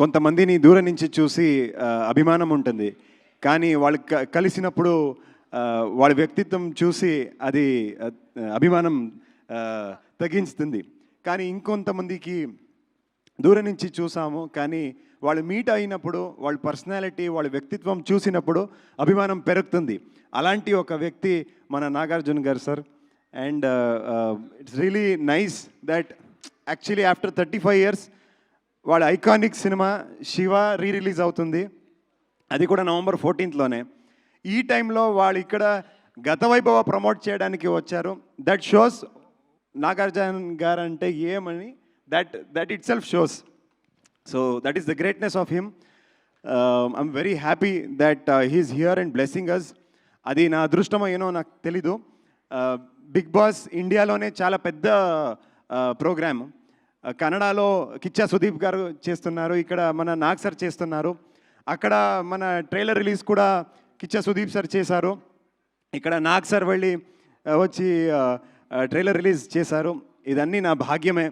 కొంతమందిని దూరం నుంచి చూసి అభిమానం ఉంటుంది. కానీ వాళ్ళు కలిసినప్పుడు వాళ్ళ వ్యక్తిత్వం చూసి అది అభిమానం తగ్గించుతుంది. కానీ ఇంకొంతమందికి దూరం నుంచి చూసాము, కానీ వాళ్ళు మీట్ అయినప్పుడు వాళ్ళ పర్సనాలిటీ, వాళ్ళ వ్యక్తిత్వం చూసినప్పుడు అభిమానం పెరుగుతుంది. అలాంటి ఒక వ్యక్తి మన నాగార్జున గారు sir. And it's really nice that actually after 35 years వాళ్ళ ఐకానిక్ సినిమా శివ రిలీజ్ అవుతుంది. అది కూడా November 14th. ఈ టైంలో వాళ్ళు ఇక్కడ గత వైభవ ప్రమోట్ చేయడానికి వచ్చారు. దట్ షోస్ నాగార్జున గారు అంటే ఏమని that itself shows. So that is the greatness of him. I'm very happy that he is here and blessing us. అది నా అదృష్టమో ఏనో నాకు తెలీదు. బిగ్ బాస్ ఇండియాలోనే చాలా పెద్ద ప్రోగ్రామ్. కన్నడలో కిచ్చా సుదీప్ గారు చేస్తున్నారు, ఇక్కడ మన నాగ్ సార్ చేస్తున్నారు. అక్కడ మన ట్రైలర్ రిలీజ్ కూడా కిచ్చా సుదీప్ సార్ చేశారు. ఇక్కడ నాగ్ సార్ వెళ్ళి వచ్చి ట్రైలర్ రిలీజ్ చేశారు. ఇదన్నీ నా భాగ్యమే.